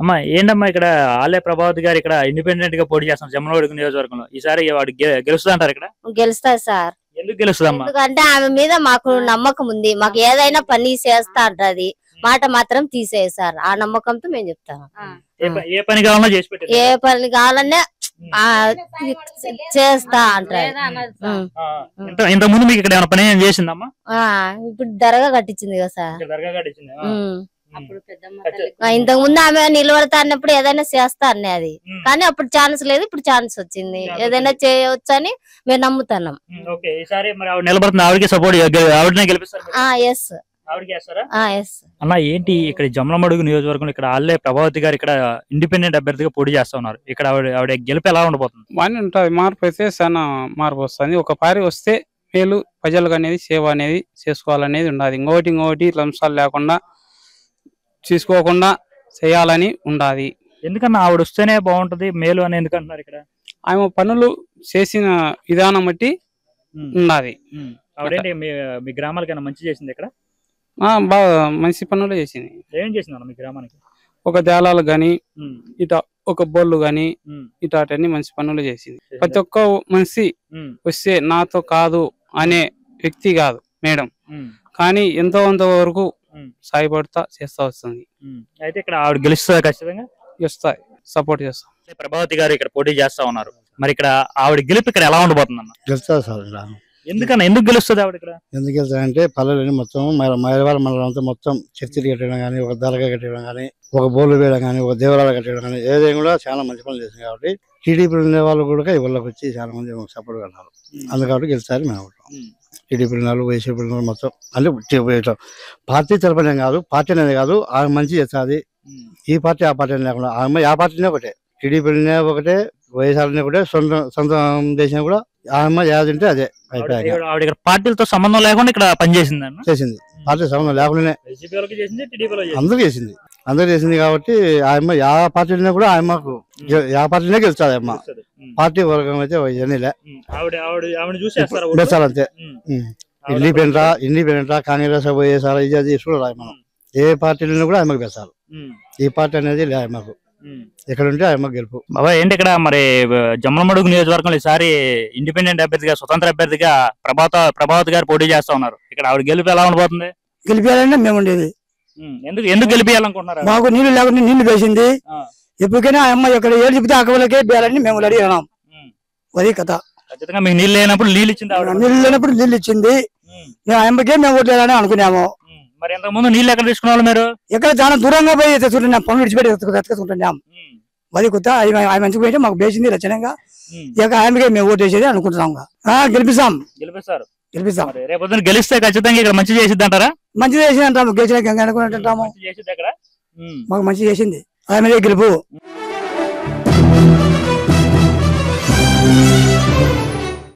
అమ్మా ఏంటమ్మా ఇక్కడ ఆలయ ప్రభావతి గారు ఇక్కడ ఇండిపెండెంట్ గా పోటీ చేస్తున్నారు జమ్మలమడుగు నియోజకవర్గంలో. ఈసారి వాడు గెలుస్తా అంటారు ఇక్కడ? గెలుస్తారు సార్. ఎందుకు గెలుస్తుందమ్మా? ఎందుకంటే ఆమె మీద మాకు నమ్మకం ఉంది. మాకు ఏదైనా పని చేస్తా అంటది, మాట మాత్రం తీసేది సార్. ఆ నమ్మకంతో మేము చెప్తాము. ఏ పని కావాలన్నా చేసి పెట్టారు, ఏ పని కావాలన్నా చేస్తా అంటారు. ఇంత ముందు మీకు ఇక్కడ పని ఏం చేసిందమ్మా? ఇప్పుడు దర్గా కట్టించింది కదా సార్. దర్గా కట్టించింది. ఇంతకు ముందు ఆమె నిలబడతా అన్నప్పుడు ఏదైనా చేస్తా అన్నది, కానీ అప్పుడు ఛాన్స్ లేదు, ఇప్పుడు ఛాన్స్ వచ్చింది. ఏదైనా చేయవచ్చు అని మేము నమ్ముతున్నాం. ఆవిడకి సపోర్ట్ ఆవిడనే గెలిపిస్తారు. అన్న ఏంటి ఇక్కడ జమ్మలమడుగు నియోజకవర్గంలో ఇక్కడ ఆలయ ప్రభావతి గారు ఇక్కడ ఇండిపెండెంట్ అభ్యర్థిగా పోటీ చేస్తా ఉన్నారు. ఇక్కడ ఆవిడ గెలుపు ఎలా ఉండబోతుంది? బాగానే ఉంటుంది. మార్పు అయితే చాలా మార్పు వస్తుంది. ఒక పారి వస్తే మేలు ప్రజలకు అనేది సేవ అనేది చేసుకోవాలనేది ఉండదు. ఇంకోటి లంసాలు లేకుండా తీసుకోకుండా చేయాలని ఉండాలి. ఎందుకన్నా ఆవిడ వస్తేనే బాగుంటది మేలు అని ఎందుకంటున్నారు? ఇక్కడ ఆమె పనులు చేసిన విధానం బట్టి ఉన్నది. ఆవిడేంటి మీ గ్రామాలకైనా మంచి చేసింది? ఇక్కడ బాగా మంచి పనులు చేసింది. ఏం చేసింది మీ గ్రామానికి? ఒక దేలాలు గాని ఇట ఒక బోళ్ళు గాని ఇటాటన్ని మంచి పనులు చేసింది. ప్రతి ఒక్క మనిషి వస్తే నాతో కాదు అనే వ్యక్తి కాదు మేడం, కానీ ఎంతో వరకు సాయపడతా చేస్తా వస్తుంది. అయితే ఇక్కడ ఆవిడ గెలుస్తా, ఖచ్చితంగా గెలుస్తాయి, సపోర్ట్ చేస్తాం. ప్రభావతి గారు ఇక్కడ పోటీ చేస్తా ఉన్నారు. మరి ఇక్కడ ఆవిడ గెలుపు ఇక్కడ ఎలా ఉండబోతుంది అన్న? గెలుస్తుంది సార్. ఎందుకన్నా ఎందుకు గెలుస్తుంది ఆవిడ ఇక్కడ? ఎందుకు గెలుస్తారంటే పల్లెలని మొత్తం మైలవాళ్ళ మండలం అంతా మొత్తం చర్చిలు కట్టడం కానీ, ఒక దర్గా కట్టడం కానీ, ఒక బోర్లు వేయడం కానీ, ఒక దేవాలయాలు కట్టడం కానీ, ఏదైనా కూడా చాలా మంచి పనులు చేసింది. కాబట్టి టీడీపీ ఉండే వాళ్ళు కూడా ఇళ్ళకి వచ్చి చాలా మంది సపోర్ట్ కన్నారు. అందుకని గెలుస్తారు మేము అనుకుంటాం. టీడీపీ వాళ్ళు, వైసీపీ మొత్తం అంటే పార్టీ తరపునే కాదు, పార్టీ అనేది కాదు, ఆమె మంచి చేస్తుంది. ఈ పార్టీ ఆ పార్టీ లేకుండా ఆమె ఆ పార్టీనే ఒకటే, టీడీపీనే ఒకటే, వైఎస్ఆర్నే ఒకటే, సొంత దేశం కూడా ఆమె యాదంటే అదే అయిపోయాయి. పార్టీలతో సంబంధం లేకుండా ఇక్కడ పనిచేసింది చేసింది. పార్టీ సంబంధం లేకుండానే అందరూ చేసింది. కాబట్టి ఆమె యా పార్టీనే కూడా ఆమెకు యా పార్టీనే గెలుస్తుంది. అమ్మ పార్టీ వర్గం అయితే అంతే. ఇండిపెండెంటా కాంగ్రెస్ వైఎస్ఆర్ ఇది చూడాలి. మనం ఏ పార్టీలను కూడా ఆమెకు పెంచాలి. ఈ పార్టీ అనేది లే ఆమెకు, ఎక్కడ ఉంటే ఆమెకు గెలుపు. బాబా ఏంటి ఇక్కడ మరి జమ్మలమడుగు నియోజకవర్గంలో ఈసారి ఇండిపెండెంట్ అభ్యర్థిగా, స్వతంత్ర అభ్యర్థిగా ప్రభావతి గారు పోటీ చేస్తా ఉన్నారు. ఇక్కడ ఆవిడ గెలుపు ఎలా ఉండబోతుంది? గెలిపేయాలంటే మేము ఉండేది. ఎందుకు గెలిపేయాలనుకుంటున్నారు? మాకు నీళ్లు లేకుండా నీళ్లు వేసింది. ఎప్పటికైనా ఆ అమ్మాయి ఎక్కడ ఏడు చెప్తే అక్కలకే బేయాలని మేము రెడీ అయినాం. అది కథ. ఖచ్చితంగా మీకు నీళ్ళు లేనప్పుడు నీళ్ళు ఇచ్చింది, నీళ్ళు లేనప్పుడు నీళ్ళు ఇచ్చింది. మేము ఆ అమ్మకే మేము ఓట్లేదని అనుకున్నాము. మరి ఇంతకు ముందు నీళ్ళు ఎక్కడ తీసుకున్నాము? మీరు ఎక్కడ చాలా దూరంగా పోయి తెచ్చుకుంటున్నాం, పనులు విడిచిపెట్టి ఎత్తుకుంటున్నాం. అది కొత్త ఆమె మంచిగా పోయింటే మాకు వేసింది రచనంగా. ఇక ఆమెకే మేము ఓటు వేసేది అనుకుంటున్నాం. గెలిపిస్తాం. రేపు గెలిస్తే ఖచ్చితంగా ఇక్కడ మంచి చేసిద్ది అంటారా? మంచి చేసింది అంటాము. గెలిచిన అనుకుంటాము. మాకు మంచి చేసింది ఆమె గెలుపు.